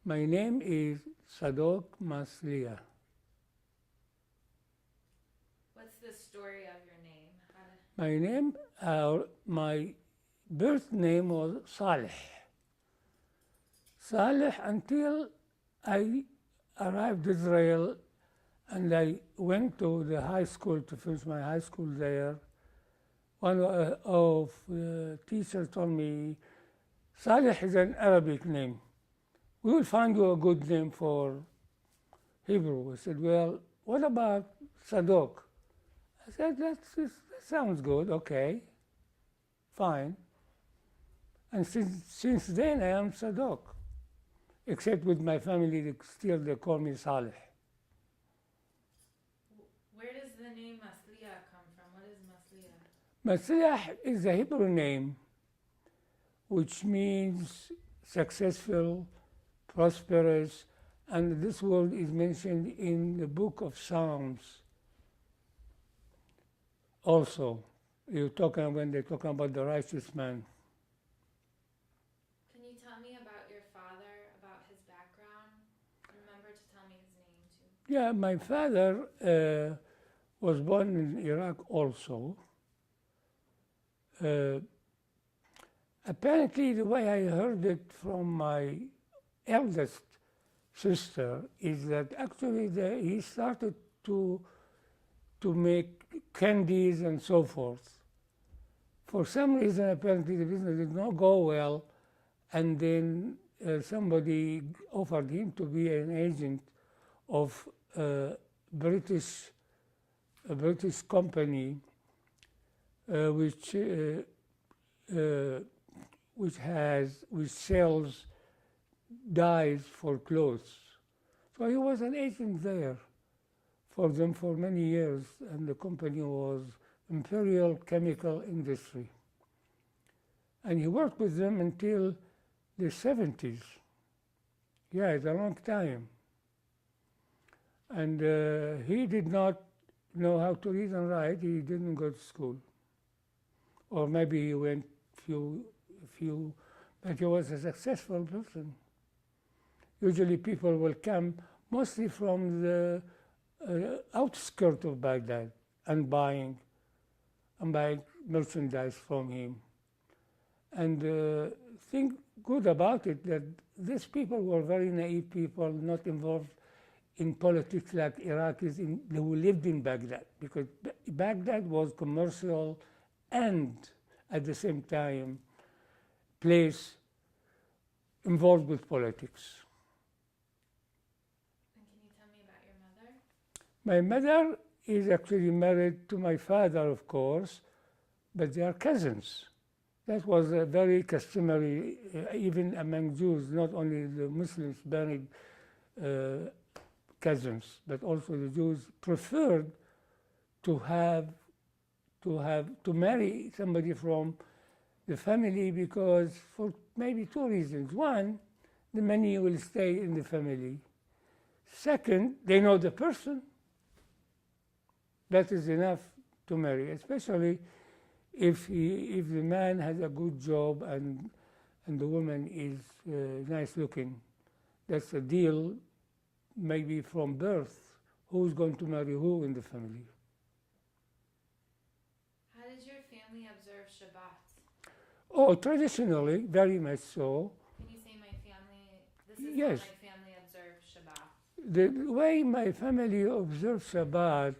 My name is Sadok Masliyah. What's the story of your name? My birth name was Saleh. Saleh until I arrived in Israel and I went to the high school to finish my high school there. One of the teachers told me, Saleh is an Arabic name. We will find you a good name for Hebrew. I said, well, what about Sadok? I said, that sounds good, okay, fine. And since then I am Sadok, except with my family, still they call me Saleh. Where does the name Masliyah come from? What is Masliyah? Masliyah is a Hebrew name which means successful, prosperous, and this word is mentioned in the book of Psalms also. When they're talking about the righteous man. Can you tell me about your father, about his background? Remember to tell me his name too. Yeah, my father was born in Iraq also. Apparently, the way I heard it from my eldest sister is that actually he started to make candies and so forth. For some reason, apparently, the business did not go well, and then somebody offered him to be an agent of a British company which sells dyes for clothes. So he was an agent there for them for many years, and the company was Imperial Chemical Industry. And he worked with them until the 70s. Yeah, it's a long time. And he did not know how to read and write. He didn't go to school. Or maybe he went few, but he was a successful person. Usually people will come mostly from the outskirts of Baghdad and buying merchandise from him. And think good about it that these people were very naive people, not involved in politics like Iraqis who lived in Baghdad, because Baghdad was commercial and at the same time place involved with politics. And can you tell me about your mother? My mother is actually married to my father, of course, but they are cousins. That was very customary, even among Jews. Not only the Muslims married cousins, but also the Jews preferred to marry somebody from the family, because for maybe two reasons. One, the money will stay in the family. Second, they know the person. That is enough to marry, especially if the man has a good job and the woman is nice looking. That's a deal, maybe from birth, who's going to marry who in the family. How does your family observe Shabbat? Oh, traditionally, very much so. Can you say my family, this is Yes. how my family observes Shabbat? The way my family observes Shabbat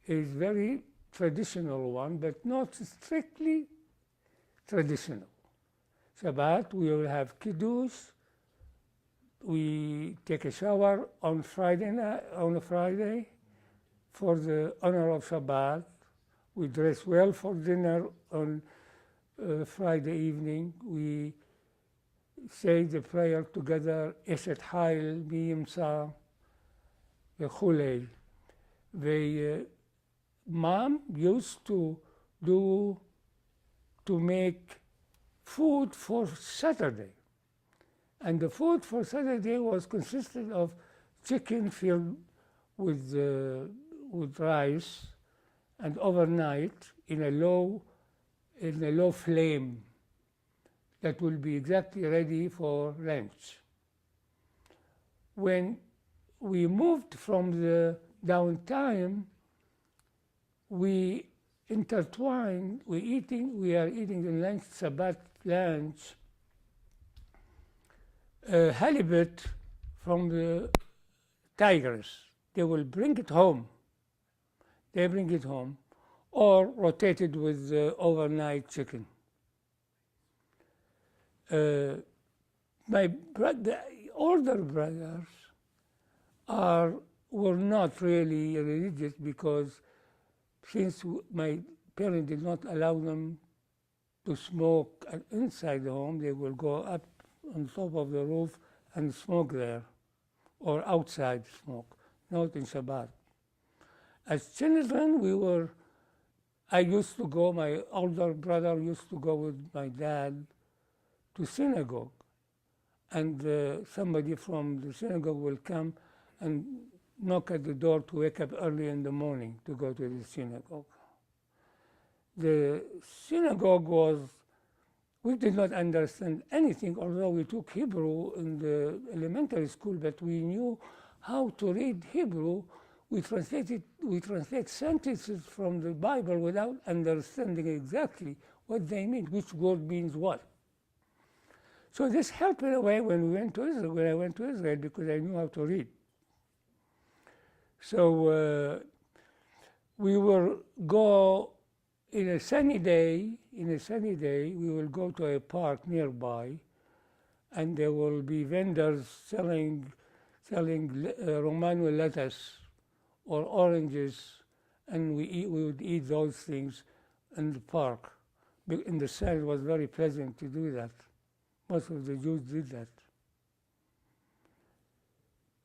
is very traditional one, but not strictly traditional. Shabbat, we will have kiddush. We take a shower on a Friday for the honor of Shabbat. We dress well for dinner on Friday evening. We say the prayer together, Eshet Hail, Miyimsa, Chulei. Mom used to make food for Saturday. And the food for Saturday was consisted of chicken filled with rice, and overnight in a low flame that will be exactly ready for lunch. when we moved from the downtime, we intertwined, we are eating the lunch, Sabbath lunch, halibut from the tigers. They will bring it home. They bring it home, or rotated with overnight chicken. The older brothers were not really religious, because since my parents did not allow them to smoke inside the home, they will go up on top of the roof and smoke there, or outside smoke, not in Shabbat. As children, I used to go, my older brother used to go with my dad to synagogue, and somebody from the synagogue will come and knock at the door to wake up early in the morning to go to the synagogue. The synagogue we did not understand anything, although we took Hebrew in the elementary school, but we knew how to read Hebrew. We translate sentences from the Bible without understanding exactly what they mean, which word means what. So this helped in a way when I went to Israel, because I knew how to read. So we will go in a sunny day, we will go to a park nearby, and there will be vendors selling Romano lettuce or oranges, and we would eat those things in the park. In the sun, it was very pleasant to do that. Most of the Jews did that.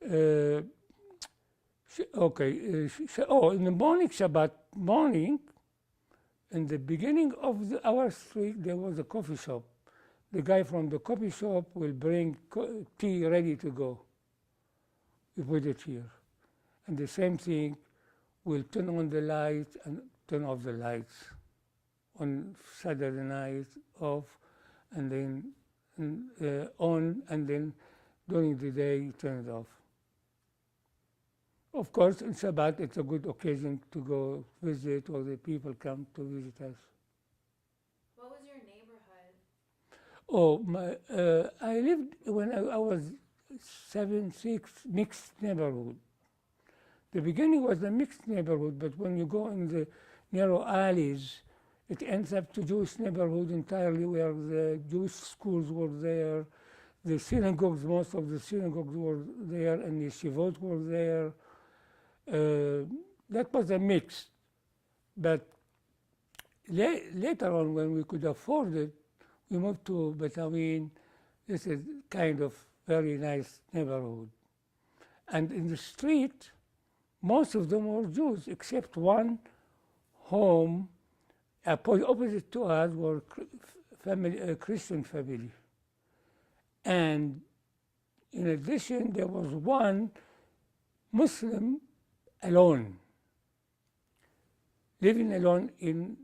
In the morning, Shabbat morning, in the beginning of our street, there was a coffee shop. The guy from the coffee shop will bring tea ready to go. We put it here. And the same thing, we'll turn on the lights and turn off the lights. On Saturday night, off, and then on, and then during the day, turn it off. Of course, in Shabbat, it's a good occasion to go visit, or the people come to visit us. What was your neighborhood? I lived, when I was 7-6, mixed neighborhood. The beginning was a mixed neighborhood, but when you go in the narrow alleys, it ends up to Jewish neighborhood entirely, where the Jewish schools were there, the synagogues, most of the synagogues were there, and yeshivot were there. That was a mix. But later on, when we could afford it, we moved to Batawin. This is kind of very nice neighborhood. And in the street, most of them were Jews, except one home opposite to us were a Christian family. And in addition, there was one Muslim alone, living alone in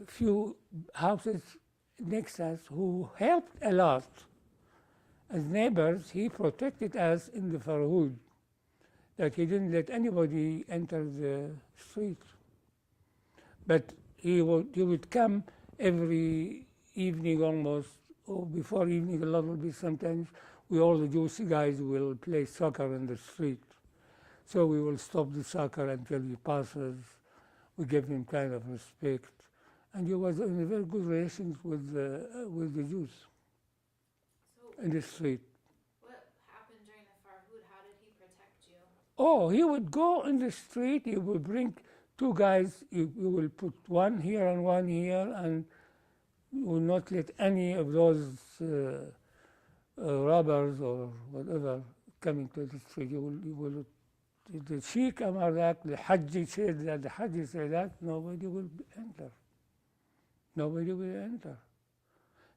a few houses next to us, who helped a lot. As neighbors, he protected us in the Farhud, that he didn't let anybody enter the street. But he would come every evening almost, or before evening a little bit sometimes. All the Jewish guys will play soccer in the street. So we will stop the soccer until he passes. We give him kind of respect. And he was in a very good relations with the Jews in the street. What happened during the Farhud? How did he protect you? He would go in the street, he would bring two guys, you will put one here and one here, and you will not let any of those robbers or whatever coming to the street. You will the Sheikh Amarak, the Hajji said that, nobody will enter. Nobody will enter.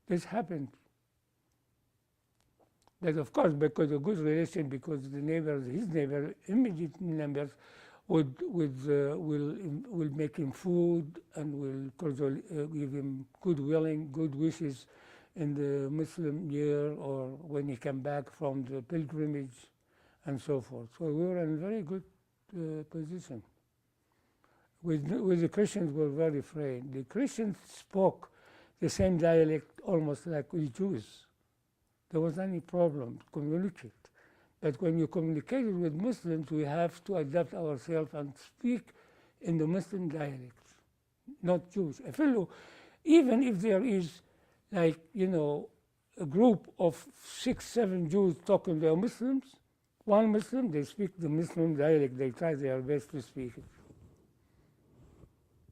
This happened. But of course, because of good relation, because the neighbors, his neighbor, immediate neighbors, will make him food and will give him good wishes in the Muslim year, or when he come back from the pilgrimage and so forth. So we were in a very good position. With the Christians, we were very afraid. The Christians spoke the same dialect almost like we Jews. There was any problem to communicate. But when you communicated with Muslims, we have to adapt ourselves and speak in the Muslim dialects, not Jewish. I feel even if there is, like, a group of 6, 7 Jews talking, they are Muslims, one Muslim, they speak the Muslim dialect. They try their best to speak it.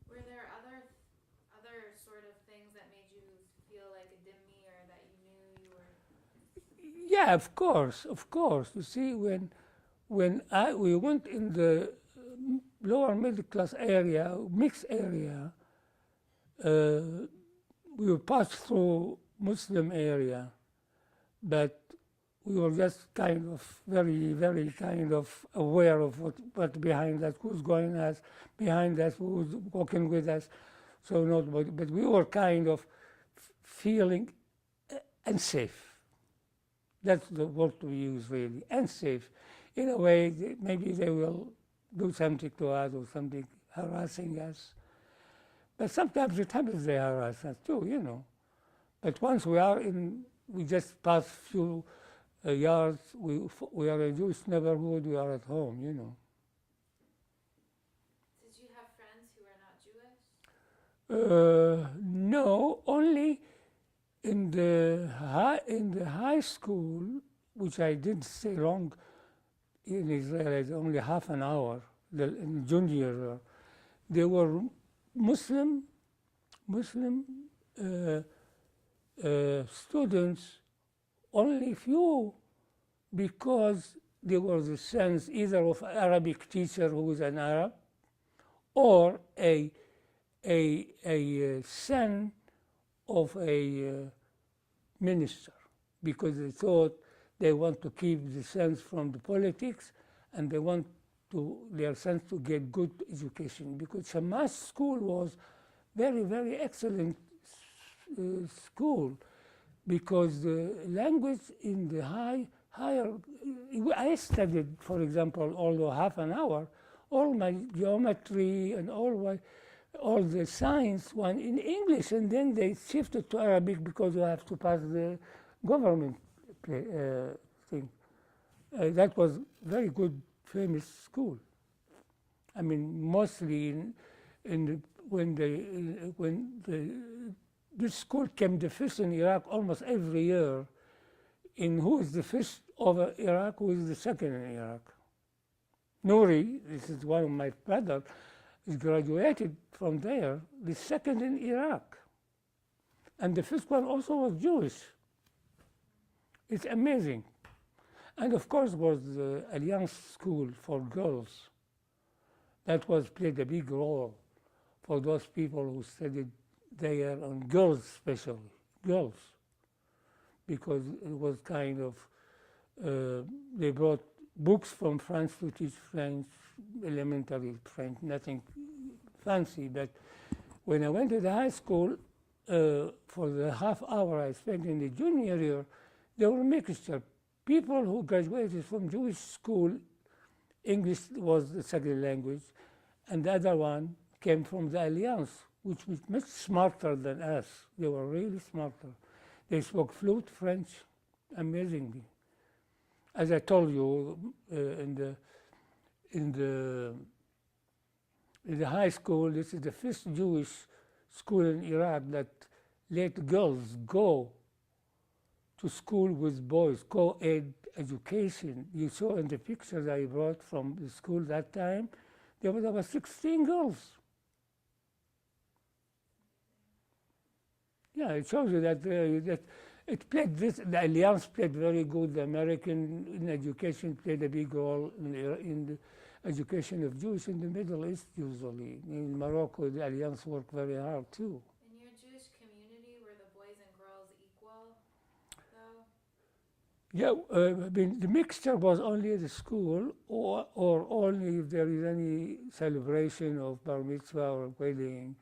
Were there other sort of things that made you feel like a dhimmi, or that you knew you were? Yeah, of course. You see, when we went in the lower middle class area, mixed area, we passed through Muslim area, but we were just kind of very, very kind of aware of what behind us, who's going us, behind us, who's walking with us. So but we were kind of feeling unsafe. That's the word we use, really, unsafe. In a way, maybe they will do something to us or something harassing us. But sometimes it happens they harass us too, But once we just pass few yards, we are a Jewish neighborhood, we are at home, Did you have friends who were not Jewish? No, only in the high school, which I didn't stay long in Israel, it's only half an hour, in junior year, there were Muslim students, only few, because there was a sense either of an Arabic teacher who was an Arab, or a son of a minister, because they thought they want to keep the sons from the politics, and they want their sons to get good education, because Shamash school was very, very excellent school, because the language in the higher, I studied, for example, although half an hour, all my geometry and all the science one in English, and then they shifted to Arabic because you have to pass the government thing. That was very good, famous school. I mean, mostly when this school came the first in Iraq almost every year. In who is the first over Iraq, who is the second in Iraq? Nouri, this is one of my brothers, is graduated from there, the second in Iraq. And the first one also was Jewish. It's amazing. And of course was the Alliance School for girls. That played a big role for those people who studied there, and girls especially, girls. Because it was kind of, they brought books from France to teach French, elementary French, nothing fancy. But when I went to the high school, for the half hour I spent in the junior year, there were a mixture. People who graduated from Jewish school, English was the second language, and the other one came from the Alliance, which was much smarter than us. They were really smarter. They spoke fluent French amazingly. As I told you, in the high school, this is the first Jewish school in Iraq that let girls go to school with boys, co-ed education. You saw in the pictures I brought from the school that time, there was about 16 girls. Yeah, it shows you that it played the Alliance played very good. The American in education played a big role in the education of Jews in the Middle East usually. In Morocco, the Alliance worked very hard too. In your Jewish community, were the boys and girls equal, though? Yeah, I mean, the mixture was only at the school, or only if there is any celebration of bar mitzvah or wedding.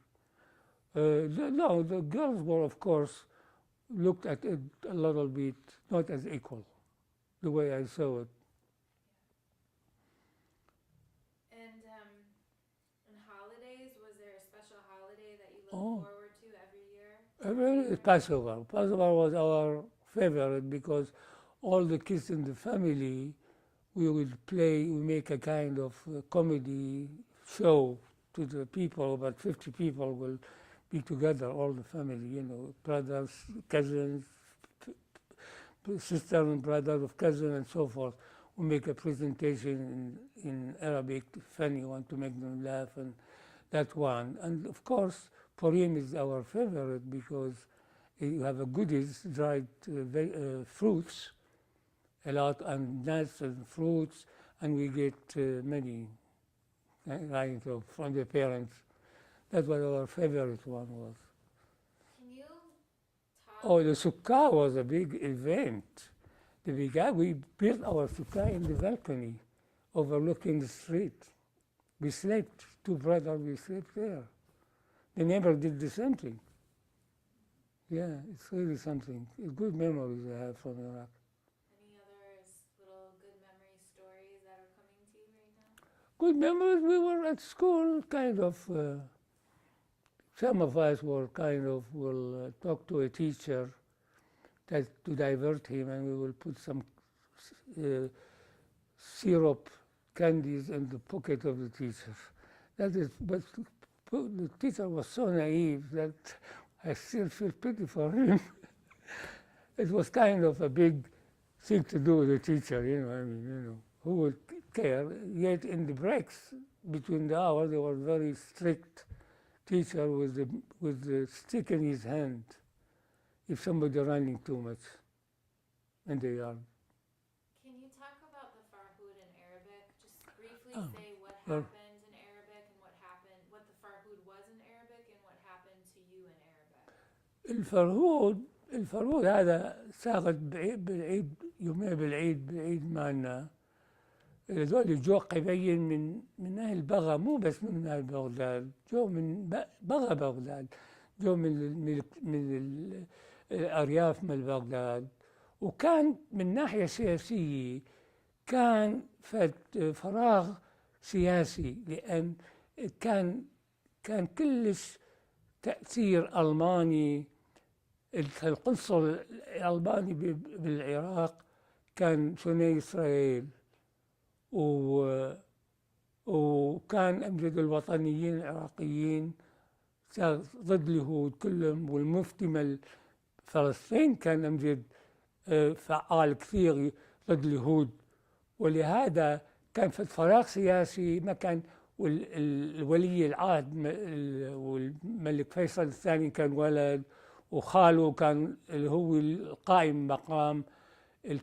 No, the girls were, of course, looked at it a little bit, not as equal, the way I saw it. Oh, forward to every year? Passover. Passover was our favorite because all the kids in the family, we make a kind of comedy show to the people. About 50 people will be together, all the family, brothers, cousins, sister and brother of cousin and so forth. We make a presentation in Arabic, funny one to make them laugh, and that one. And of course, Purim is our favorite because you have a goodies, dried fruits, a lot, and nuts and fruits, and we get many kinds of from the parents. That's what our favorite one was. Can you talk? Oh, the sukkah was a big event. We built our sukkah in the balcony, overlooking the street. We slept, two brothers, we slept there. The neighbor did the same thing. Yeah, it's really something. Good memories I have from Iraq. Any other little good memory stories that are coming to you right now? Good memories, we were at school, kind of, some of us will talk to a teacher to divert him, and we will put some syrup candies in the pocket of the teacher. But the teacher was so naive that I still feel pity for him. It was kind of a big thing to do with the teacher, who would care? Yet in the breaks between the hours, they were very strict teacher with the stick in his hand if somebody running too much in the yard. Can you talk about the Farhud in Arabic? Just briefly say what well- happened in Arabic and what the Farhud was in Arabic and what happened to you in Arabic. الفرهود هذا ساقط بالعيد يومين بالعيد معنا. هذول جو قبيل من أهل بغا، مو بس من أهل بغداد، جو من بغا بغداد، جو من الأرياف من بغداد. وكان من ناحية سياسية كان فراغ سياسي، لأن كان كلش تأثير ألماني. القنصل الألماني بالعراق كان ثنائي إسرائيل، وكان أمجد الوطنيين العراقيين ضد اليهود كلهم، والمفتي مال فلسطين كان أمجد فعال كثير ضد اليهود. ولهذا كان في فراغ سياسي، ما كان. والولي العهد والملك فيصل الثاني كان ولد، وخاله كان اللي هو القائم مقام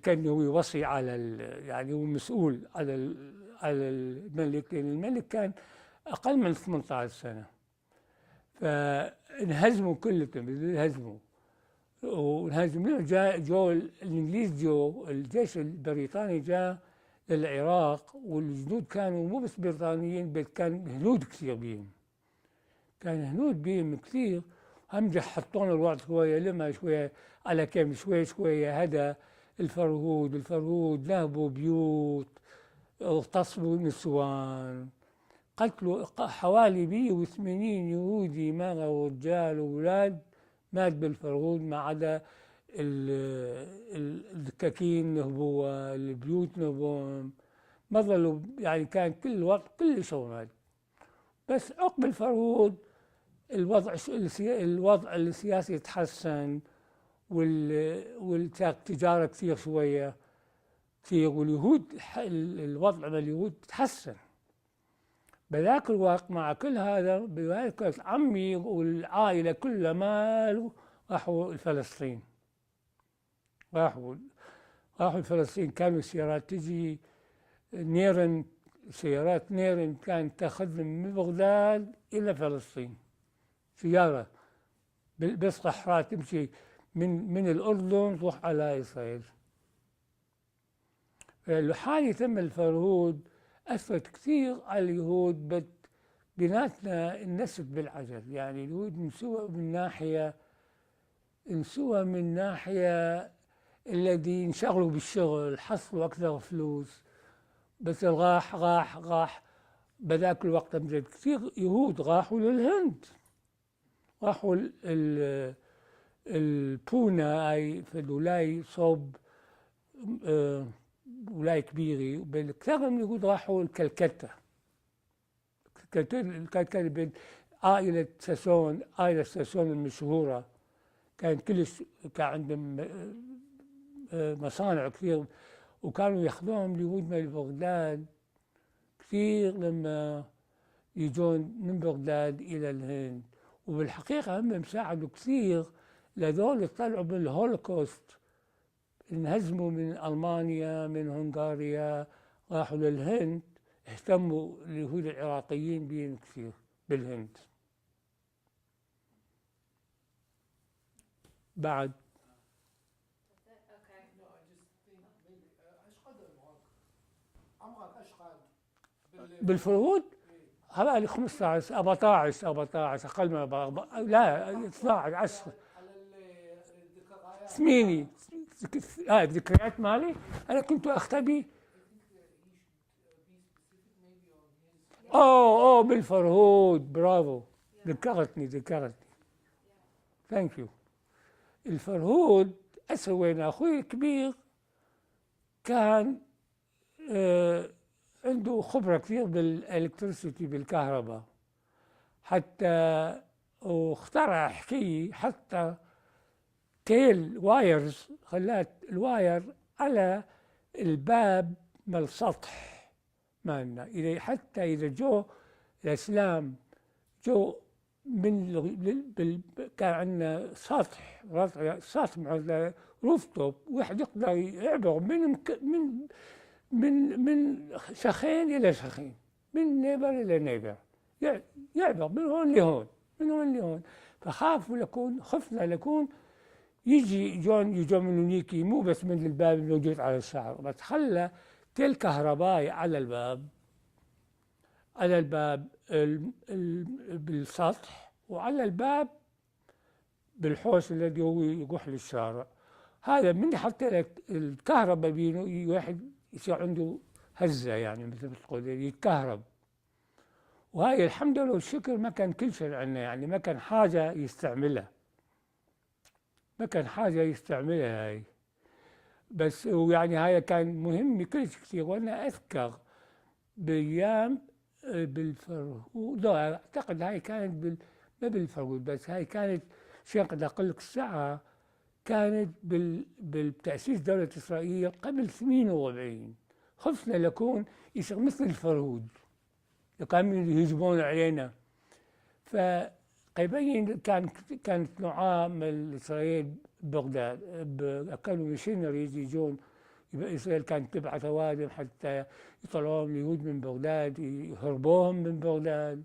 كان هو وصي يعني هو مسؤول على الملك، لأن الملك كان أقل من 18 سنة. فانهزموا كلهم، وانهزموا. جو الإنجليز، الجيش البريطاني جاء للعراق، والجنود كانوا مو بس بريطانيين، بل كان هنود كثير بيهم، كثير. هم حطون الوضع شوية، لما شوية على كم شوية هدى الفرهود نهبوا بيوت، اغتصبوا نسوان، قتلوا حوالي 180 يهودي، مغوا رجال وولاد، مات بالفرهود، ما عدا الدكاكين نهبوها، البيوت نهبوهم، ما ظلوا. يعني كان كل الوضع كلش هاد. بس عقب الفرهود الوضع السياسي تحسن، والتجارة كثير شوية كثير، واليهود الوضع باليهود تحسن. بذاك الوقت مع كل هذا عمي والعائلة كلها مالوا راحوا فلسطين. راحوا فلسطين. كانوا السيارات تجي سيارات نيرن كانت تاخذهم من بغداد إلى فلسطين، سيارة بس صحراء تمشي من الأردن تروح على إسرائيل. حالة الفرهود أثرت كثير على اليهود، بيناتنا النسب بالعجل. يعني اليهود انسوى من ناحية الذي انشغلوا بالشغل، حصلوا أكثر فلوس، بس راح بذاك الوقت أمجد كثير يهود راحوا للهند، راحوا البونا هاي في الولاية صوب ولاية كبيرة، بالكثير من اليهود راحوا الكلكتة. كلكتة بين عائلة ساسون، عائلة ساسون المشهورة كان كلش كان عندهم مصانع كثير، وكانوا ياخذوهم اليهود من بغداد كثير لما يجون من بغداد إلى الهند. وبالحقيقة هم ساعدوا كثير لذول طلعوا بالهولوكوست، انهزموا من ألمانيا من هنغاريا راحوا للهند، اهتموا اليهود العراقيين بهم كثير بالهند. بعد بالفروض حوالي 15 14 اقل من لا 12 10 8. الذكريات مالي انا كنت اختبي. اوه بالفرهود، برافو، ذكرتني. ثانك يو. الفرهود وين اخوي الكبير كان عنده خبرة كثير بالالكتريسيتي، بالكهرباء، حتى واخترع حكاية حتى تيل وايرز، خلات الواير على الباب من السطح مالنا، حتى إذا جو الإسلام جو من كان عندنا سطح مع روفتوب، واحد يقدر يعبر من شخين إلى شخين، من نيبر إلى نيبر، يعبر من هون لهون. خفنا لكون يجون من هنيك، مو بس من الباب الموجود على الشعر، بس خلى تل كهربائي على الباب بالسطح، وعلى الباب بالحوش الذي هو يروح للشارع. هذا من حط لك الكهرباء بينه، واحد يصير عنده هزة يعني مثل ما تقول يتكهرب. وهاي الحمد لله والشكر ما كان كل شيء عندنا، يعني ما كان حاجة يستعملها هاي. بس ويعني هاي كان مهم كلش كثير. وانا اذكر بايام بالفرهود، لا اعتقد هاي كانت ما بالفرهود، بس هاي كانت شيء قد اقول لك الساعة، كانت بالتأسيس دولة إسرائيل قبل 48. خفنا لكون يصير مثل الفرهود، كانوا يهجمون علينا. فقبيل كانت نوعاء من إسرائيل ببغداد، كانوا ميشنريز يجون. إسرائيل كانت تبعث أوادم حتى يطلعوهم اليهود من بغداد، يهربوهم من بغداد.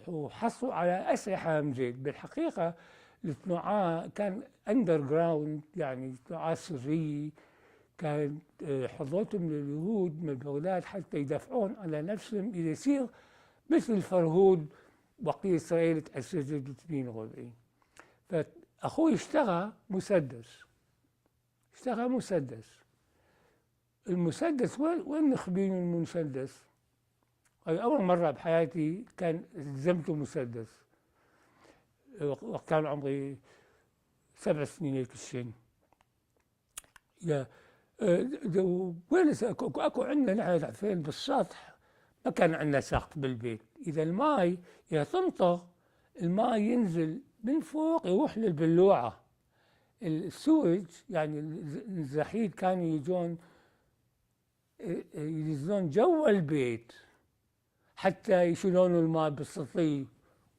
وحصلوا على أسلحة مزيد. بالحقيقة النوعاء كان أندر جراوند، يعني نوعاء سرية، كانت حضرتهم لليهود من بغداد حتى يدافعون على نفسهم إذا يصير مثل الفرهود وقت إسرائيل تأسست ب 48. فأخوي اشترى مسدس. المسدس وين نخبينه المسدس؟ أول مرة بحياتي كان التزمت مسدس، وقت كان عمري 7 سنين هيك الشيء. وين اكو عندنا نحن فين بالسطح، ما كان عندنا سقف بالبيت. اذا الماء تمطر، الماء ينزل من فوق يروح للبلوعه. السوج يعني الزحيد كانوا ينزلون جوا البيت حتى يشيلون الماء بالسطيب،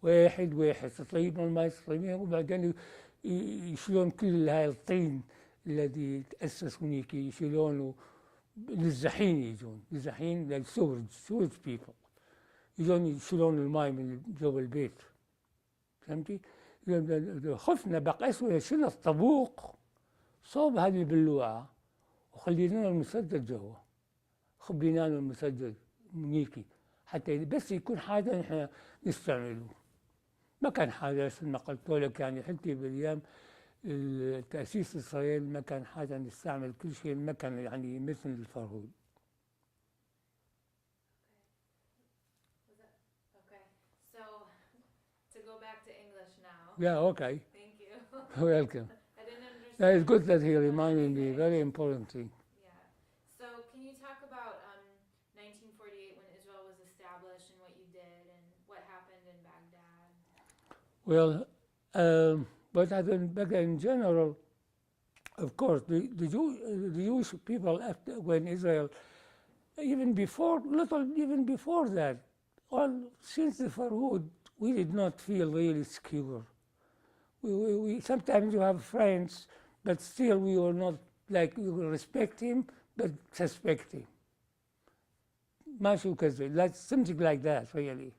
واحد سطيب من الماء سطيبين، وبعدين يشيلون كل هاي الطين الذي تأسس هناك، يشيلونه للزحين، للزحين للسورج بيبل، يجون يشيلون الماء من جوا البيت. فهمتي؟ خفنا بقى اسوي شلنا الطبوق صوب هذه البلوعة وخلينا المسدس جوا، خبينا له المسدس هنيك حتى بس يكون حاجة نحن نستعمله. ما كان حاجة مثل ما قلت لك، يعني حتى بالأيام تأسيس إسرائيل ما كان حاجة نستعمل كل شيء، ما كان يعني مثل الفرهود. Okay. go back to English now. Yeah, okay. Thank you. Welcome. I didn't understand. Yeah, it's good that he reminded me, very important thing. Yeah. So can you talk about 1948 when Israel was established and what you did and what happened in Baghdad? Well, but back in general, of course, the Jewish people, after, when Israel, even before that, since the Farhud, we did not feel really secure. We sometimes you have friends, but still we were not like we will respect him, but suspect him. That's something like that, really.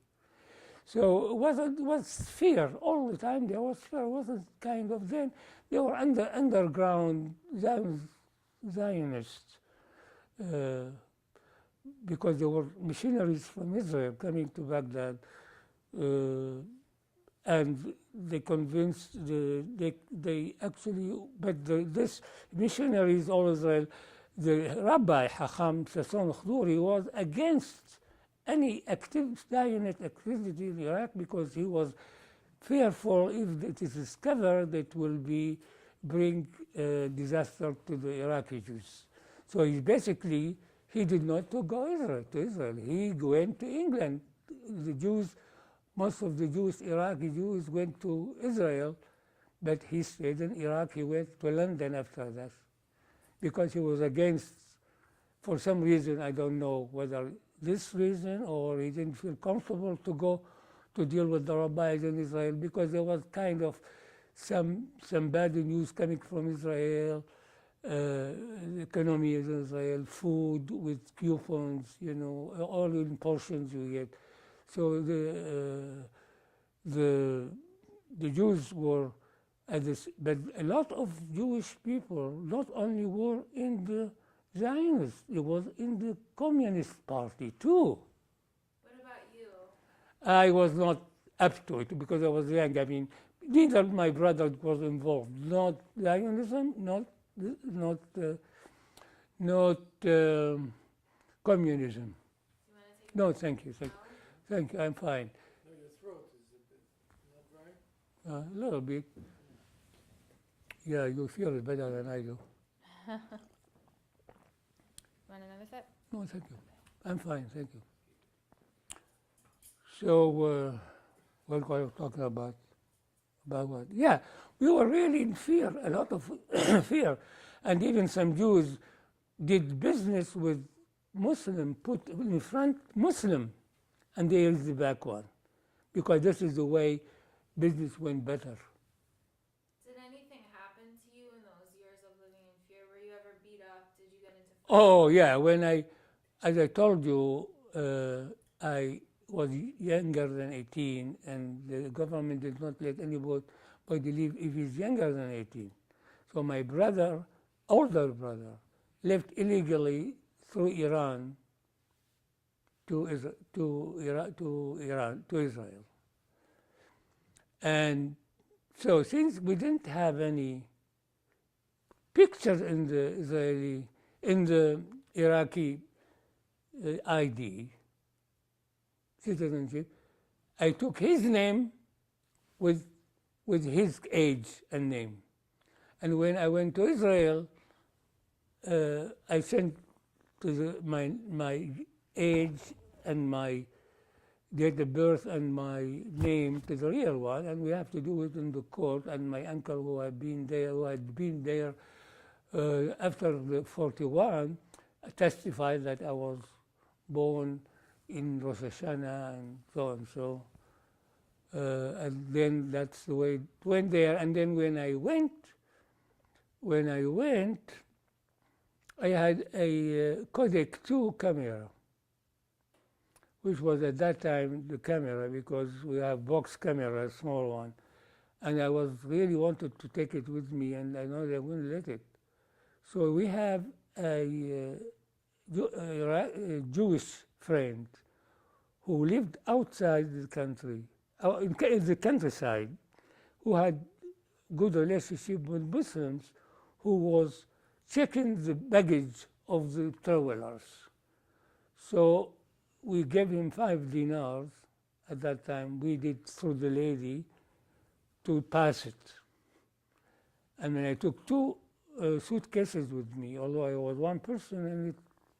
So it was fear all the time. There was fear. It wasn't kind of then. They were underground Zionists because there were missionaries from Israel coming to Baghdad, and they convinced they actually. But this missionaries all Israel, the Rabbi Hacham Sasson Khduri was against any Zionist activity in Iraq because he was fearful if it is discovered it will bring disaster to the Iraqi Jews. So he did not go to Israel. He went to England. The Jews, most of the Iraqi Jews went to Israel, but he stayed in Iraq. He went to London after that because he was against, for some reason, I don't know whether this reason or he didn't feel comfortable to go to deal with the rabbis in Israel because there was kind of some bad news coming from Israel, the economy of Israel, food with coupons, all in portions you get. So the Jews were at this, but a lot of Jewish people not only were in the Zionists, it was in the Communist Party too. What about you? I was not up to it because I was young. I mean, neither my brother was involved. Not Zionism, not communism. No, thank you. Thank you. I'm fine. No, your throat is a bit not dry. A little bit. Yeah, you feel it better than I do. Want another sip? No, thank you. I'm fine, thank you. So, what were you talking about? About what? Yeah, we were really in fear, a lot of fear. And even some Jews did business with Muslim, put in front Muslim, and they used the back one. Because this is the way business went better. Did anything happen to you in those years of living in fear? Were you ever beat up? Did you get into fights? Oh, yeah, as I told you, I was younger than 18, and the government did not let anybody leave if he's younger than 18. So my brother, older brother, left illegally through Iran to Israel. And so since we didn't have any pictures in the Iraqi ID, citizenship, I took his name with his age and name. And when I went to Israel, I sent to my age and my date of birth and my name to the real one, and we have to do it in the court. And my uncle, who had been there after the 41, testified that I was born in Rosh Hashanah and so on. So, and then that's the way it went there. And then when I went, I had a Kodak 2 camera, which was at that time the camera, because we have box camera, a small one. And I was really wanted to take it with me, and I know they wouldn't let it. So we have a Jewish friend who lived outside the country, in the countryside, who had good relationship with Muslims, who was checking the baggage of the travelers. So we gave him 5 dinars, at that time, we did through the lady to pass it. And then I took two suitcases with me, although I was one person, and it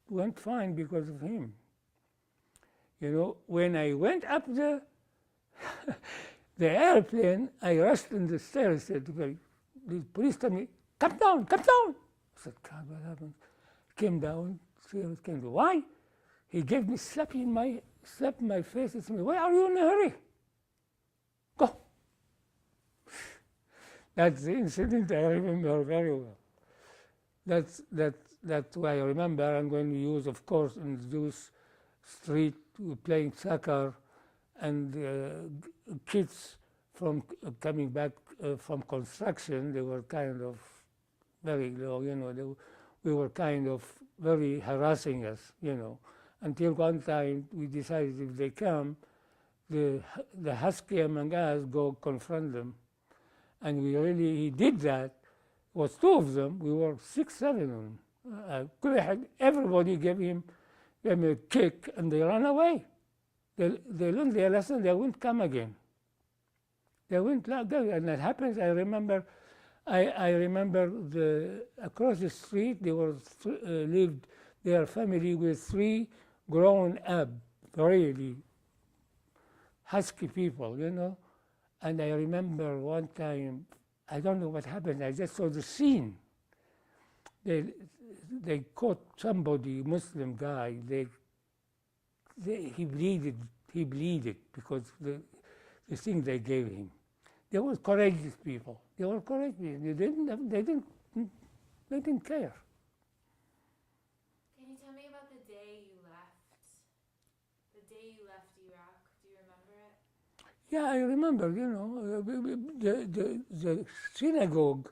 went fine because of him. You know, when I went up the airplane, I rushed in the stairs, said, the police told me, come down, come down. I said, God, what happened? Came down, stairs came down. Why? He gave me slap in my face and said, why are you in a hurry? Go. That's the incident I remember very well. That's why I remember. And when we use, of course, in the Jewish street, we playing soccer, and kids from coming back from construction, they were kind of very low, you know. We were kind of very harassing us, you know. Until one time we decided if they come, the husky among us go confront them. And he did that. It was two of them. We were 6, 7 of them. Everybody gave him a kick, and they ran away. They learned their lesson. They wouldn't come again. They wouldn't go. And that happens. I remember across the street there lived their family with 3 grown-up, really husky people, you know. And I remember one time, I don't know what happened, I just saw the scene. They caught somebody, Muslim guy, he bleeded because the thing they gave him. They were courageous people. They were courageous. They didn't care. Can you tell me about the day you left? The day you left Iraq, do you remember it? Yeah, I remember, you know, the synagogue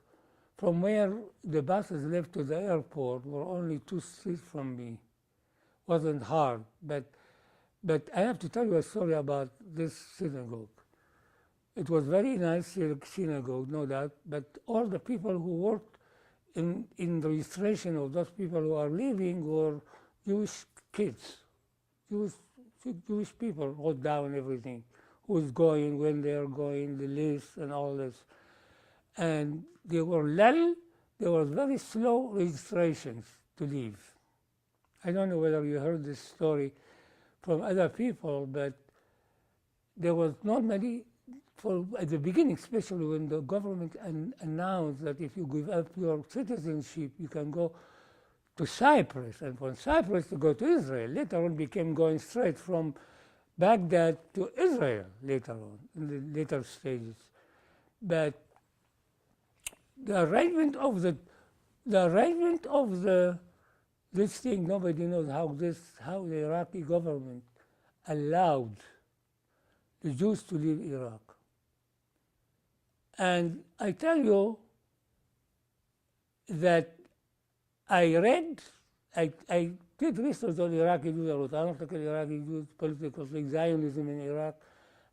from where the buses left to the airport were only 2 streets from me. Wasn't hard, but I have to tell you a story about this synagogue. It was very nice synagogue, no doubt, but all the people who worked in the registration of those people who are leaving were Jewish kids, Jewish people wrote down everything, who's going, when they are going, the list and all this. And there was very slow registrations to leave. I don't know whether you heard this story from other people, but there was not many, at the beginning, especially when the government announced that if you give up your citizenship, you can go to Cyprus, and from Cyprus to go to Israel. Later on became going straight from Baghdad to Israel later on, in the later stages. But the arrangement of this thing, nobody knows how the Iraqi government allowed the Jews to leave Iraq. And I tell you that I did research on Iraqi Jews, analytical Iraqi Jews, political things, Zionism in Iraq,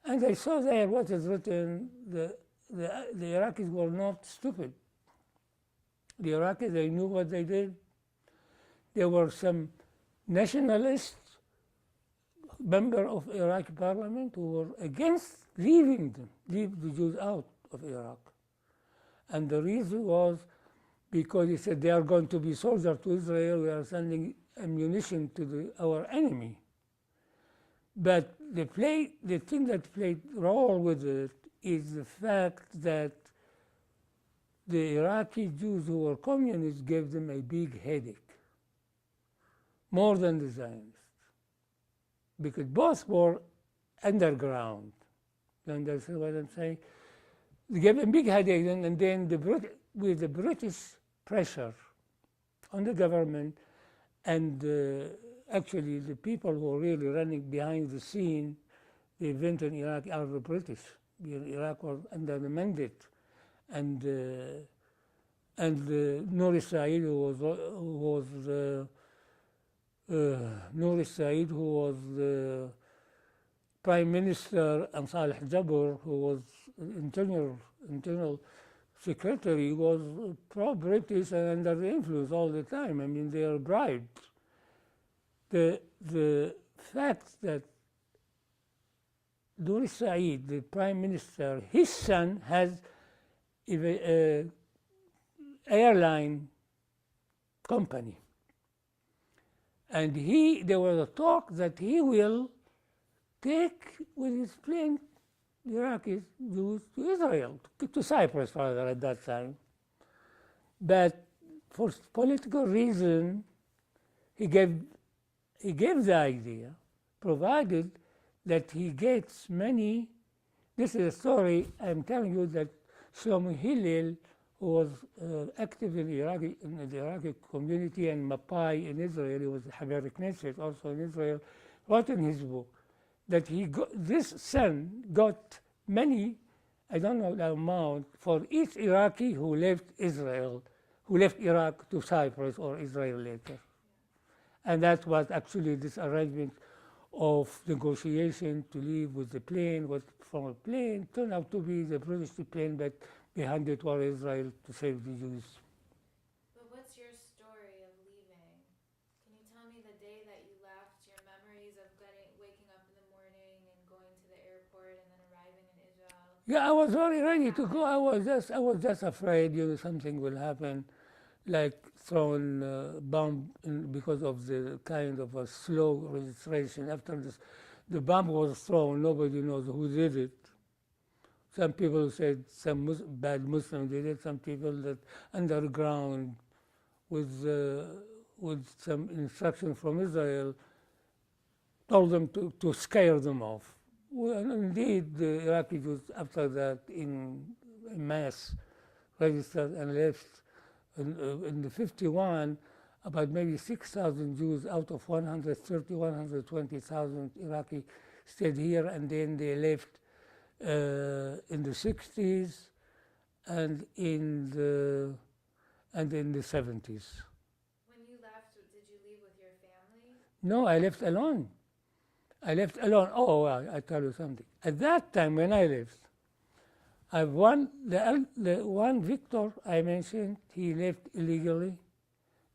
and I saw there what is written. The Iraqis were not stupid. The Iraqis, they knew what they did. There were some nationalists, members of Iraqi parliament, who were against leave the Jews out of Iraq. And the reason was because he said they are going to be soldiers to Israel, we are sending ammunition to our enemy. But the thing that played role with it is the fact that the Iraqi Jews who were communists gave them a big headache, more than the Zionists, because both were underground. You understand what I'm saying? They gave a big headache, and then with the British pressure on the government, and actually the people who were really running behind the scene, the event in Iraq are the British. Iraq was under the mandate, and Nouri Said, who was the Prime Minister, and Saleh Jabr, who was internal secretary, was pro-British and under the influence all the time. I mean, they are bribed. The fact that Said, the prime minister, his son has a airline company. And there was a talk that he will take with his plane Iraqis Jews to Israel, to Cyprus rather at that time. But for political reason, he gave the idea, provided that he gets many. This is a story I'm telling you that Shlomo Hillel, who was active in the Iraqi community, and Mapai in Israel, he was Haber Knesset also in Israel, wrote in his book that this son got many, I don't know the amount, for each Iraqi who left Iraq to Cyprus or Israel later. And that was actually this arrangement of negotiation to leave with the plane, was from a plane, turned out to be the British plane, but behind it was Israel to save the Jews. But what's your story of leaving? Can you tell me the day that you left, your memories of waking up in the morning and going to the airport and then arriving in Israel? Yeah, I was very ready to go. I was just afraid, something will happen, like thrown bomb because of the kind of a slow registration. After the bomb was thrown, nobody knows who did it. Some people said some bad Muslim did it. Some people that underground with some instruction from Israel told them to scare them off. Well, indeed, the Iraqi Jews after that in mass registered and left. In the 51, about maybe 6,000 Jews out of 130, 120,000 Iraqi stayed here, and then they left in the 60s and in the 70s. When you left, did you leave with your family? No, I left alone. Oh, I tell you something. At that time when I left, the one Victor I mentioned, he left illegally.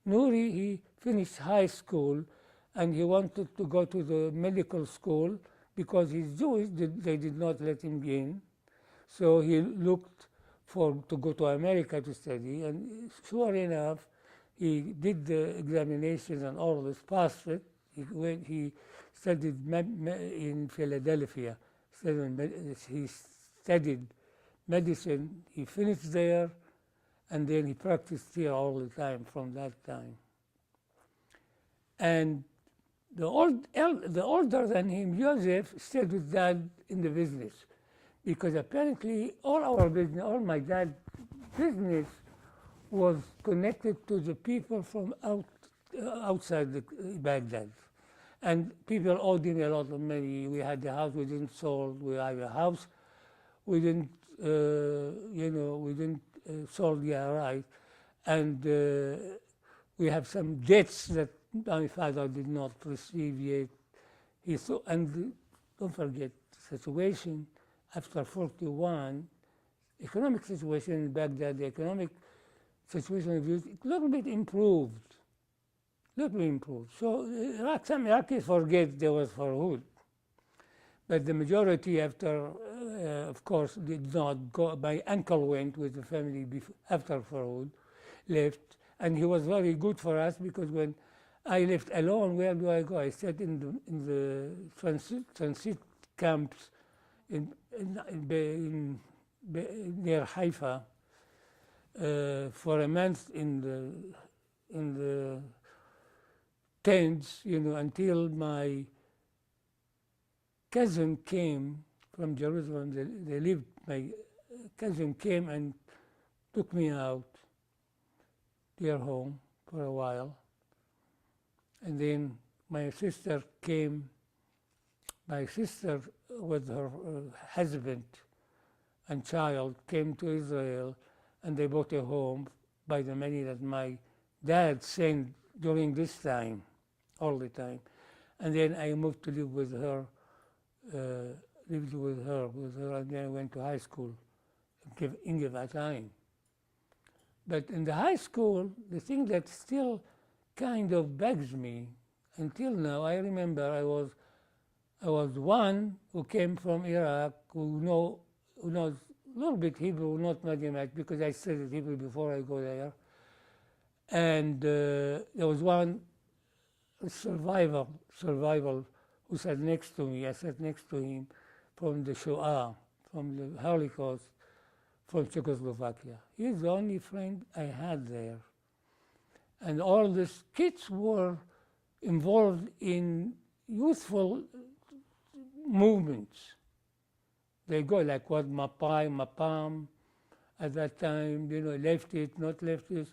Nuri, he finished high school and he wanted to go to the medical school because he's Jewish, they did not let him in. So he looked to go to America to study, and sure enough, he did the examinations and all of this, passed it. He studied in Philadelphia. He studied medicine. He finished there, and then he practiced here all the time from that time. And the older than him, Joseph, stayed with Dad in the business, because apparently all my dad's business was connected to the people from outside Baghdad. And people owed him a lot of money. We had the house we didn't sold. We had a house we didn't, sold, yeah, right. And we have some debts that my father did not receive yet. And don't forget, situation after 41, economic situation in Baghdad, the economic situation of youth, a little bit improved. So some Iraqis forget there was Farhud. But the majority after, of course, did not go. My uncle went with the family after Farhud, left, and he was very good for us, because when I left alone, where do I go? I stayed in the transit camps near Haifa for a month in the tents, until my cousin came from Jerusalem. They lived. My cousin came and took me out their home for a while. And then my sister came. My sister with her husband and child came to Israel, and they bought a home by the money that my dad sent during this time, all the time. And then I moved to live with her, and then I went to high school in Givatayim. But in the high school, the thing that still kind of bugs me until now, I remember I was I was one who came from Iraq who knows a little bit Hebrew, not very much, because I studied Hebrew before I go there. And there was one survival who sat next to me. I sat next to him from the Shoah, from the Holocaust, from Czechoslovakia. He's the only friend I had there. And all these kids were involved in youthful movements. They go like what Mapai, Mapam, at that time, leftist, not leftist.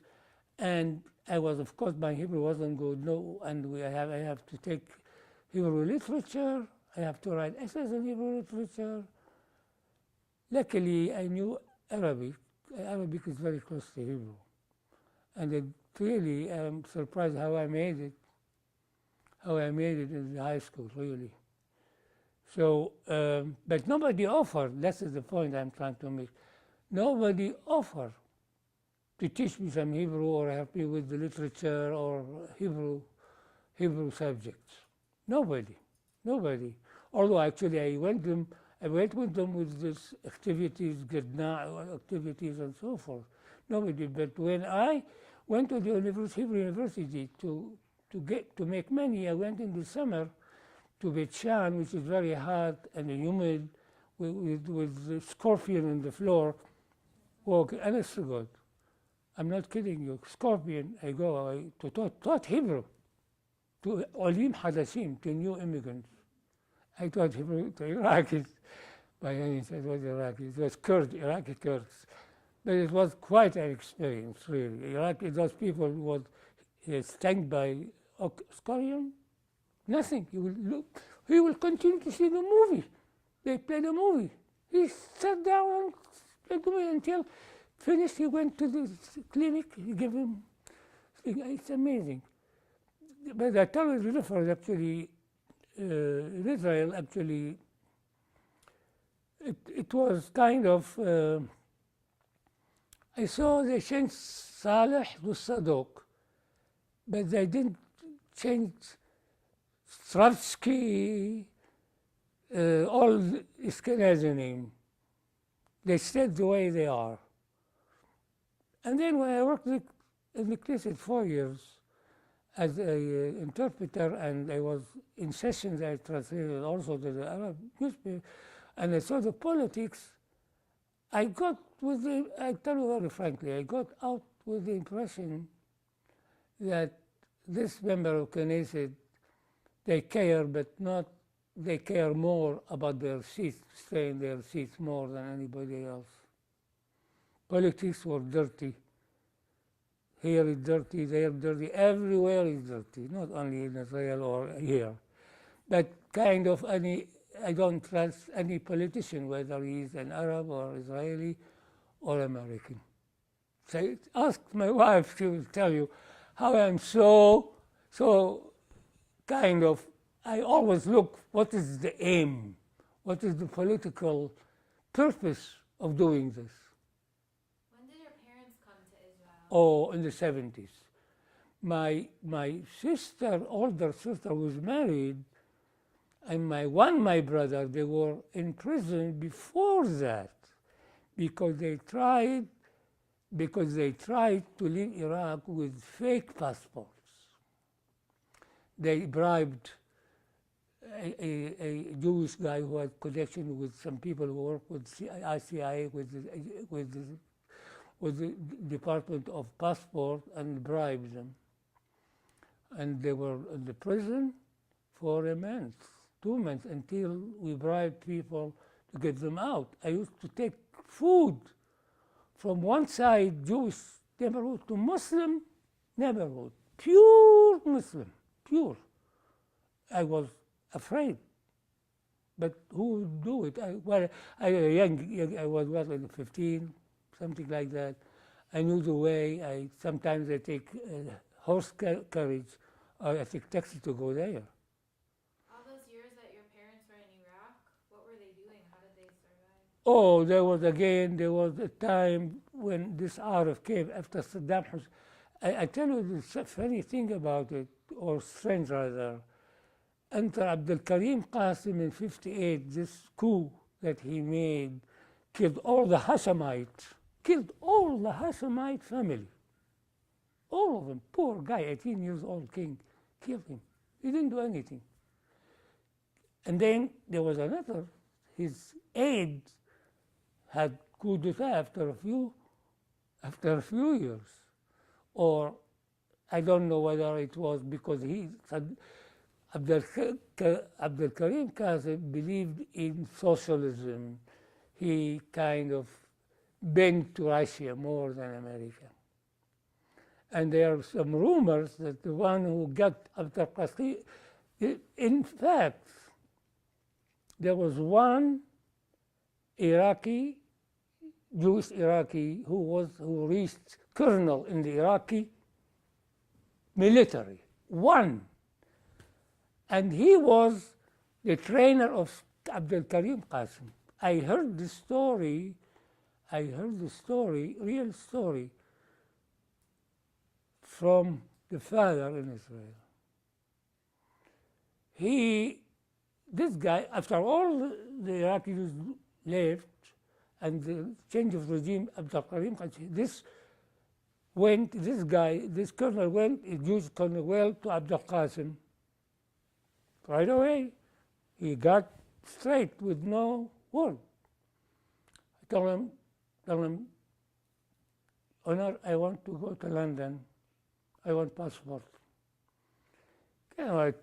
And I was, of course, my Hebrew wasn't good. No, and I have to take Hebrew literature. I have to write essays on Hebrew literature. Luckily, I knew Arabic. Arabic is very close to Hebrew. And it really, I'm surprised how I made it in the high school, really. So, but nobody offered, this is the point I'm trying to make, nobody offered to teach me some Hebrew or help me with the literature or Hebrew subjects. Nobody. Although actually I went with them with these activities, activities and so forth. Nobody. But when I went to the Hebrew University to make money, I went in the summer to Beit Shan, which is very hot and humid, with the scorpion on the floor, walking. Honest to God, I'm not kidding you. Scorpion, I taught Hebrew to Olim Hadashim, to new immigrants. I taught Hebrew to Iraqis. By any means, it was Iraqis. It was Iraqi Kurds. But it was quite an experience, really. Iraqi, those people were stung by scorpion. Nothing. He will continue to see the movie. They play the movie. He sat down and played the movie until finished. He went to the clinic. He gave him. It's amazing. But I tell you, the difference actually, in Israel, actually, it was kind of. I saw they changed Saleh to Sadok, but they didn't change Stratsky, all Ashkenazi name. They stayed the way they are. And then when I worked in the Knesset 4 years as an interpreter, and I was in sessions, I translated also to the Arab newspaper, and I saw the politics, I tell you very frankly, I got out with the impression that this member of Knesset, they care, but they care more about their seats, stay in their seats more than anybody else. Politics were dirty. Here is dirty, there dirty, everywhere is dirty, not only in Israel or here. But kind of I don't trust any politician, whether he is an Arab or Israeli or American. So ask my wife, she will tell you how I'm so kind of, I always look, what is the aim? What is the political purpose of doing this? When did your parents come to Israel? Oh, in the 70s. My sister, older sister, was married, and my brother, they were in prison before that because they tried to leave Iraq with fake passports. They bribed a Jewish guy who had connection with some people who work with CIA, with the Department of Passport, and bribed them. And they were in the prison for a month, 2 months, until we bribed people to get them out. I used to take food from one side, Jewish neighborhood, to Muslim neighborhood, pure Muslim, pure. I was afraid, but who would do it? I was like 15, something like that. I knew the way. Sometimes I take horse carriage, or I take taxi to go there. All those years that your parents were in Iraq, what were they doing? How did they survive? Oh, there was a time when this Arab came after Saddam Hussein. I tell you the funny thing about it, or strange rather. under Abdul Karim Qasim in 58, this coup that he made killed all the Hashemites, killed all the Hashemite family. All of them. Poor guy, 18 years old king, killed him. He didn't do anything. And then there was another, his aide had coup d'etat after a few years. Or I don't know whether it was because Abdul Karim Qasim believed in socialism. He kind of bent to Russia more than America. And there are some rumors that the one who got Abdul Qasim, in fact, there was one Iraqi, Jewish Iraqi, who reached colonel in the Iraqi military. One. And he was the trainer of Abdul Karim Qasim. I heard the story, real story, from the father in Israel. This guy, after all the Iraqis left and the change of regime, Abdul Karim Qasim, this colonel went, a Jewish colonel, to Abdul Qasim. Right away, he got straight with no word. I told him, Honor, I want to go to London. I want passport.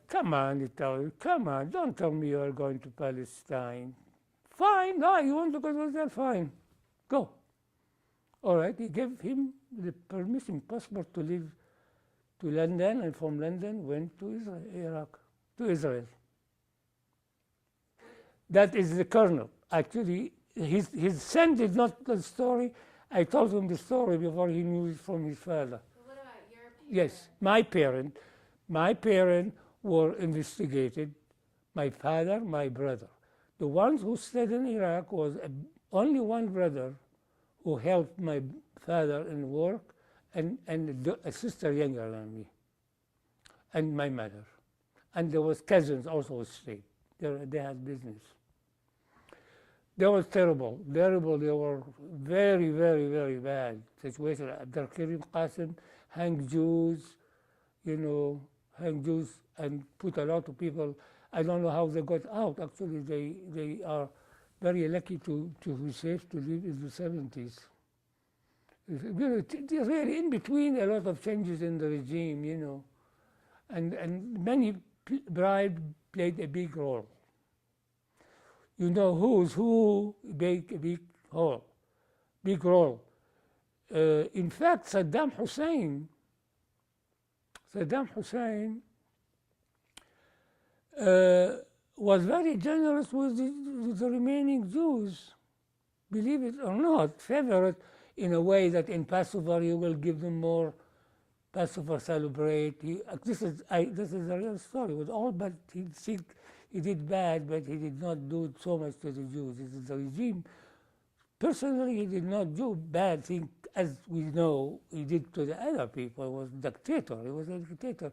Come on, he told me, come on, don't tell me you are going to Palestine. Fine, no, you want to go to Israel? Fine, go. All right, he gave him the permission, passport to leave to London, and from London went to Israel. That is the colonel. Actually, his son did not tell the story. I told him the story before he knew it from his father. But what about your parents? Yes, my parents were investigated, my father, my brother. The ones who stayed in Iraq was only one brother who helped my father in work, and a sister younger than me, and my mother. And there was cousins also who stayed. They had business. They were terrible. They were very, very, very bad situation. Abdul Karim Qasim hanged Jews, and put a lot of people. I don't know how they got out. Actually, they are very lucky to be safe to live in the 70s. Really, in between, a lot of changes in the regime, and many bribes played a big role. Who's who played a big role. In fact, Saddam Hussein was very generous with the remaining Jews, believe it or not, favorite in a way that in Passover you will give them more Passover celebrate. This is a real story. With all, but he did bad, but he did not do so much to the Jews. It is the regime. Personally, he did not do bad things, as we know he did to the other people. He was a dictator.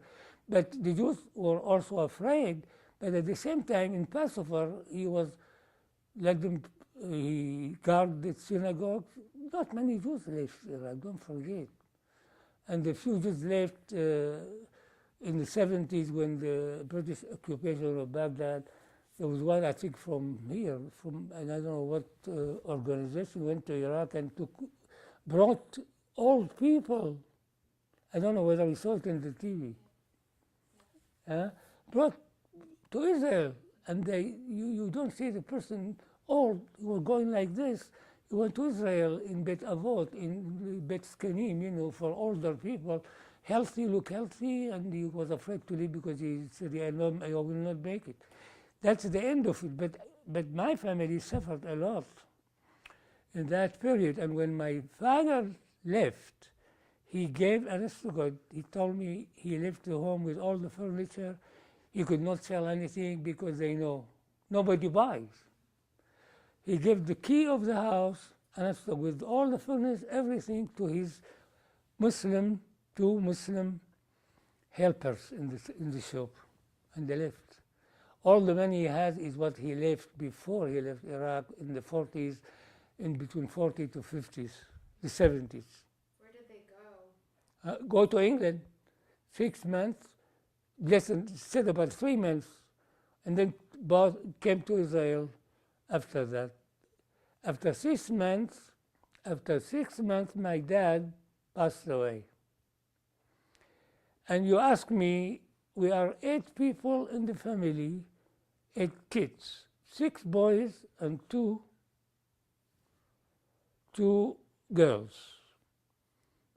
But the Jews were also afraid. But at the same time, in Passover, he guarded the synagogues. Not many Jews left Iraq, don't forget. And the few Jews left in the 70s when the British occupation of Baghdad. There was one, I think, from here, and I don't know what organization went to Iraq and brought old people. I don't know whether we saw it in the TV. Brought to Israel, and you don't see the person old who was going like this. He went to Israel in Bet Avot, in Bet Skanim, for older people, look healthy, and he was afraid to leave because he said, I will not make it. That's the end of it. But my family suffered a lot in that period. And when my father left, he gave, honest to God, he told me he left the home with all the furniture. He could not sell anything because they know nobody buys. He gave the key of the house, honest to God, with all the furniture, everything, to his two Muslim helpers in the shop, and they left. All the money he has is what he left before he left Iraq in the 40s, in between 40 to 50s, the 70s. Where did they go? Go to England, 6 months, said about 3 months, and then came to Israel after that. After 6 months, my dad passed away. And you ask me, we are 8 people in the family, 8 kids, 6 boys and 2 girls.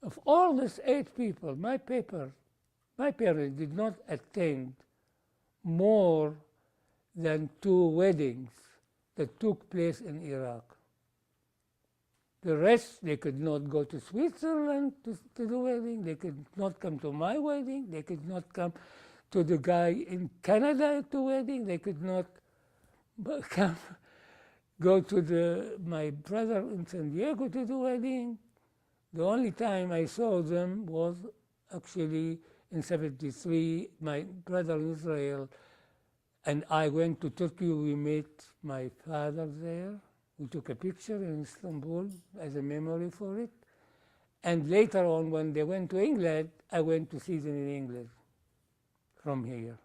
Of all these 8 people, my parents did not attend more than 2 weddings that took place in Iraq. The rest, they could not go to Switzerland to the wedding. They could not come to my wedding. They could not come to the guy in Canada to wedding. They could not go to my brother in San Diego to the wedding. The only time I saw them was actually in 73. My brother in Israel and I went to Turkey. We met my father there. We took a picture in Istanbul as a memory for it. And later on, when they went to England, I went to see them in England from here.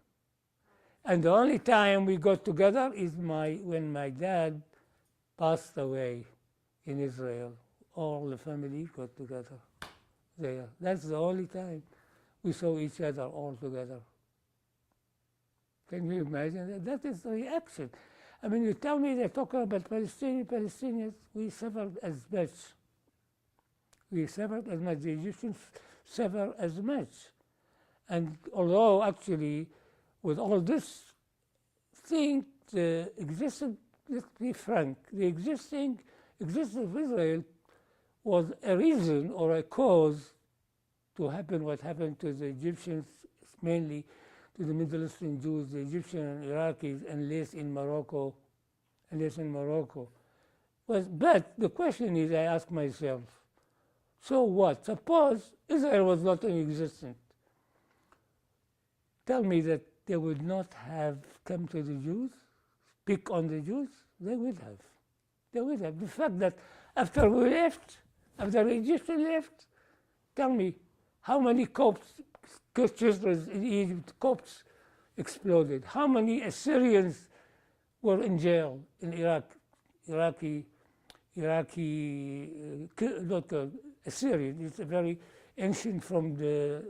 And the only time we got together is when my dad passed away in Israel. All the family got together there. That's the only time we saw each other all together. Can you imagine that? That is the reaction. I mean, you tell me they talk about Palestinians, we suffered as much. We suffered as much. The Egyptians suffered as much. And although actually, with all this thing, let's be frank, the existence of Israel was a reason or a cause to happen what happened to the Egyptians, mainly to the Middle Eastern Jews, the Egyptians and Iraqis, and less in Morocco. But the question is, I ask myself, so what? Suppose Israel was not in existence. Tell me that they would not have come to the Jews, pick on the Jews? They would have. They would have. The fact that after we left, after the Egyptians left, tell me, how many children in Egypt, Copts exploded? How many Assyrians were in jail in Iraq? Not Assyrian. It's a very ancient from the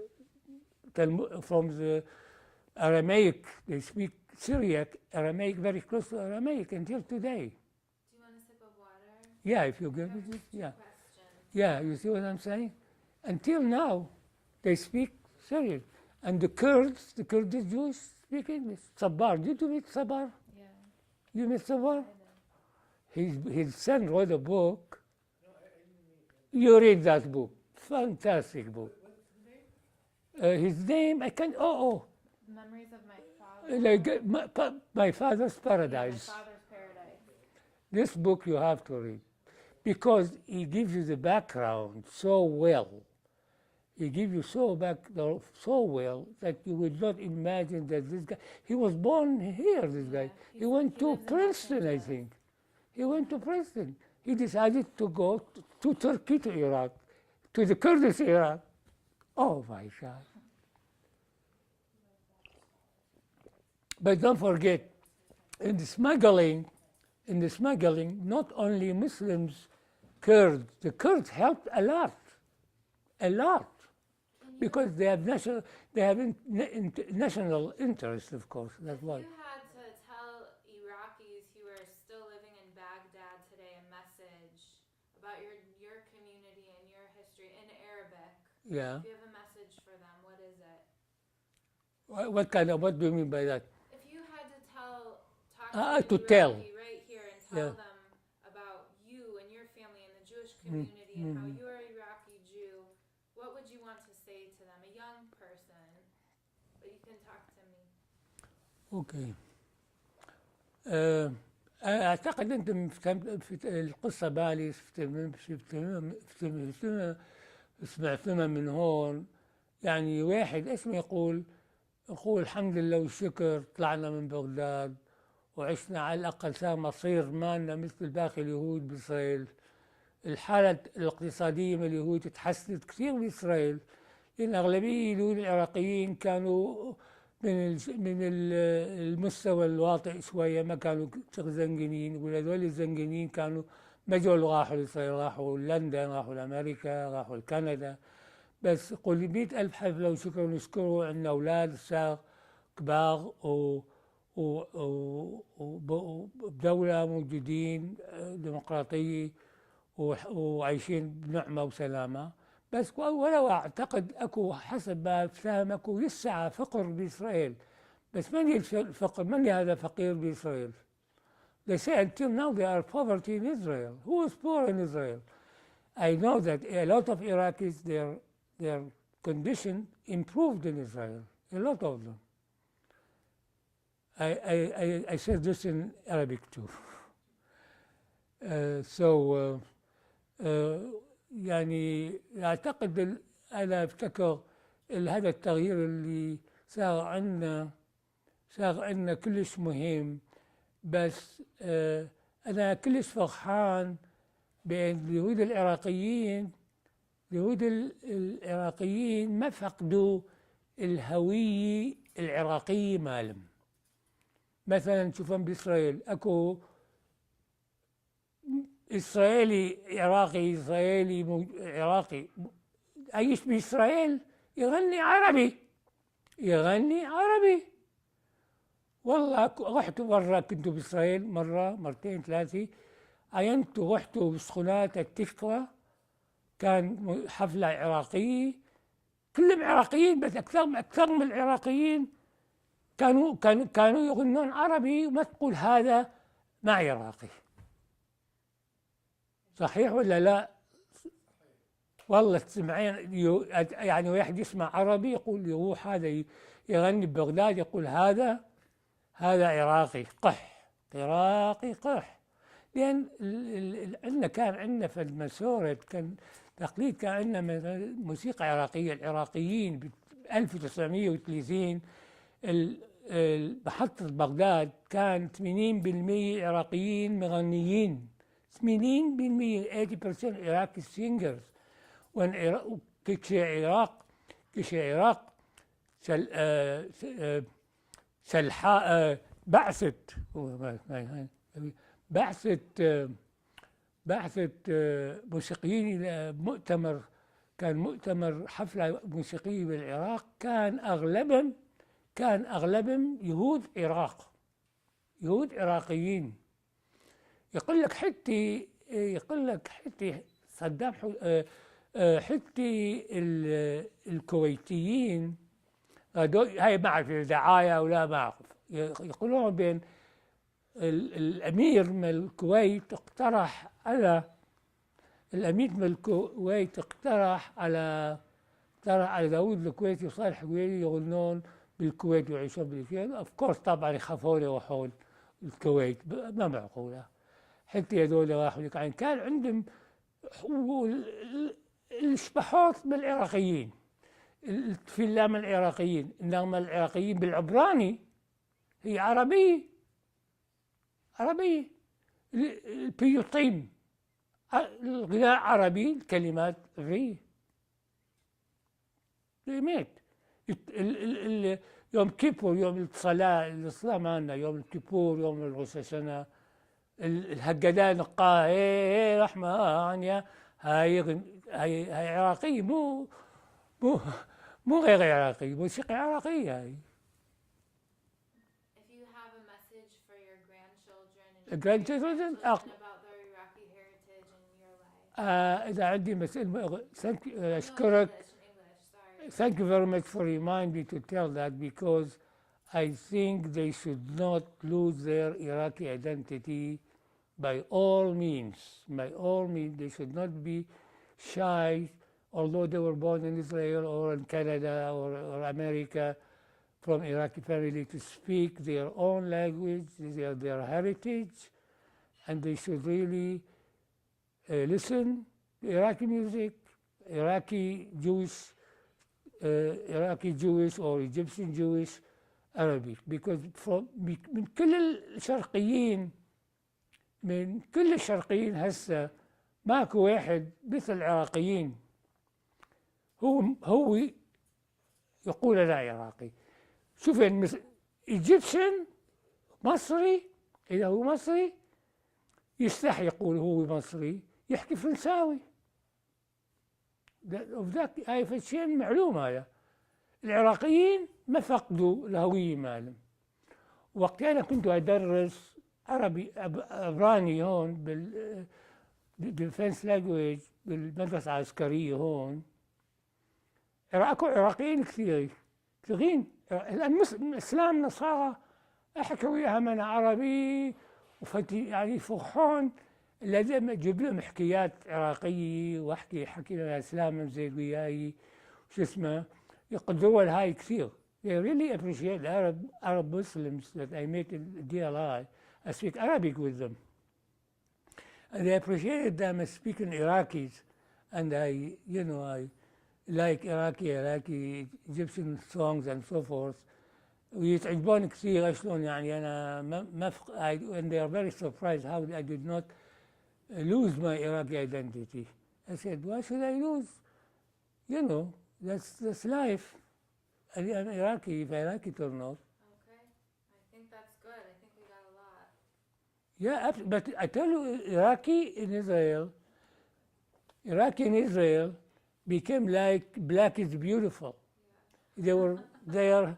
Aramaic. They speak Syriac, Aramaic, very close to Aramaic until today. Do you want a sip of water? Yeah, if you give me this. Yeah. Yeah, you see what I'm saying? Until now, they speak Syrian. And the Kurdish Jews speak English. Sabbar, did you meet Sabbar? Yeah. You met Sabbar? His son wrote a book. You read that book. Fantastic book. His name, I can't, Memories of My Father. My Father's Paradise. Yeah, My Father's Paradise. This book you have to read because he gives you the background so well. He gives you so well that you would not imagine that this guy, he was born here, this guy. He went to Princeton, I think. He went to Princeton. He decided to go to Turkey, to Iraq, to the Kurdish Iraq. Oh my God. But don't forget, in the smuggling, not only Muslims, Kurds, the Kurds helped a lot, because they have national interest, of course. That's why. If you had to tell Iraqis who are still living in Baghdad today a message about your community and your history in Arabic, Yeah. if you have a message for them, what is it? What do you mean by that? If you had to talk To to tell. Iraqi right here and tell them about you and your family and the Jewish community and how you're an Iraqi Jew, what would you want to say to them? A young person, but you can talk to me. اوكي. اعتقد انت في القصه بالي سمعتنا من هون. يعني واحد اسمه يقول نقول الحمد لله والشكر طلعنا من بغداد وعشنا على الأقل صار مصير مالنا مثل باقي اليهود بإسرائيل. الحالة الاقتصادية من اليهود تحسنت كثير بإسرائيل، لأن أغلبية اليهود العراقيين كانوا من المستوى الواطئ شوية، ما كانوا زنجانين، وهذول الزنجانين كانوا ما جو راحوا لإسرائيل، راحوا لندن، راحوا لأمريكا، راحوا لكندا. بس قل 100,000 حفلة وشكر نشكره، عندنا أولاد صار كبار وبدولة موجودين ديمقراطية وعايشين بنعمة وسلامة. بس ولو أعتقد أكو حسب ما فهم أكو لسه فقر بإسرائيل. بس من الفقر؟ من هذا فقير بإسرائيل؟ They say until now there are poverty in Israel. Who is poor in Israel? I know that a lot of Iraqis, their condition improved in Israel. A lot of them. I said this in Arabic too. يعني أعتقد أنا أفتكر هذا التغيير اللي صار عندنا كلش مهم. بس أنا كلش فرحان بأن اليهود العراقيين ما فقدوا الهوية العراقية مالهم. مثلا شوفهم بإسرائيل أكو إسرائيلي عراقي عايش بإسرائيل يغني عربي. والله رحت مرة، كنت بإسرائيل مرة مرتين ثلاثة، عينت رحت بسخونات التكفى، كان حفلة عراقية، كلهم عراقيين، بس أكثر من العراقيين كانوا يغنون عربي، وما تقول هذا ما عراقي. صحيح ولا لا؟ والله تسمعين يعني واحد يسمع عربي يقول يروح هذا يغني ببغداد يقول هذا عراقي قح. لأن كان عندنا في المسورة، كان تقليد، كان عندنا موسيقى عراقية. العراقيين ب 1930 محطة بغداد كان 80% عراقيين مغنيين، 80%، 80% Iraqi singers. كشي عراق بعثت موسيقيين إلى مؤتمر، كان مؤتمر حفلة موسيقية بالعراق، كان أغلبهم يهود عراقيين. يقول لك حتى صدام حتى الكويتيين هاي ما أعرف دعاية ولا ما أعرف، يقولون بين الأمير من الكويت اقترح على داود الكويتي وصالح الحويري يغنون بالكويت ويعيشون بالكويت. اوف كورس طبعا يخافون يروحون الكويت، ما معقولة. حتى هذول راحوا يعني كان عندهم الشبحوط بالعراقيين، الفيلام العراقيين، انما العراقيين بالعبراني هي عربية. البيوطيم الغناء عربي، الكلمات غير مات. يوم كيبور، يوم الصلاة مالنا، يوم الكيبور، يوم الغسل سنة، الهجدان نقاه رحمة هاي عراقية، مو غير عراقي، موسيقى عراقية هاي. If you have a message for your grandchildren and about their Iraqi heritage in your life. إذا عندي مسألة، أشكرك. Thank you very much for reminding me to tell that, because I think they should not lose their Iraqi identity by all means. They should not be shy, although they were born in Israel or in Canada or America, from Iraqi family, to speak their own language, their heritage, and they should really listen to Iraqi music, Iraqi Jewish Iraqi Jewish or Egyptian Jewish Arabic because من كل الشرقيين هسه ماكو واحد مثل العراقيين هو يقول أنا عراقي. شوف Egyptian مصري إذا هو مصري يستحي يقول هو مصري يحكي فرنساوي. وذاك هاي فشي معلومة هاي. العراقيين ما فقدوا الهوية مالهم. وقت أنا كنت أدرس عبراني هون بالديفنس لانجويج بالمدرسة العسكرية هون. عراقيين كثيرين. الآن إسلام نصارى أحكي وياهم أنا عربي يعني يفرحون لازم أجيب لهم حكايات عراقية وأحكي لهم إسلام زي وياي شو اسمه يقدرون هاي كثير. They really appreciate Arab Muslims that I met in DLI. I speak Arabic with them. And they appreciated them speaking Iraqis. And I like Iraqi Egyptian songs and so forth. ويتعجبون كثير شلون يعني أنا and they are very surprised how I did not lose my Iraqi identity. I said, why should I lose? That's life. I'm Iraqi, if I like it or not. Okay, I think that's good. I think we got a lot. Yeah, but I tell you, Iraqi in Israel became like black is beautiful. Yeah.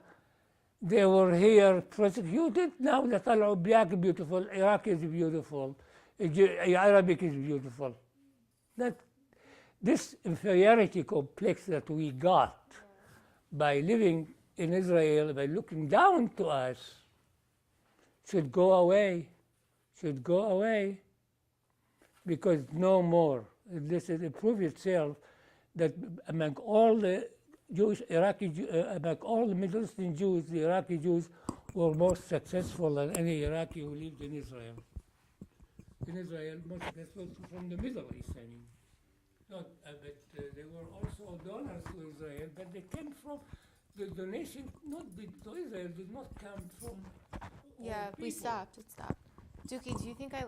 They were here persecuted. Now they طلعوا black beautiful. Iraqi is beautiful. Arabic is beautiful. This inferiority complex that we got by living in Israel, by looking down to us, should go away. Because no more. This is to prove itself that among all the among all the Middle Eastern Jews, the Iraqi Jews were more successful than any Iraqi who lived in Israel. More successful from the Middle East, I mean. But they were also donors to Israel, but they came from the donation, to Israel did not come from. Yeah, we stopped. It stopped. Dookie, do you think I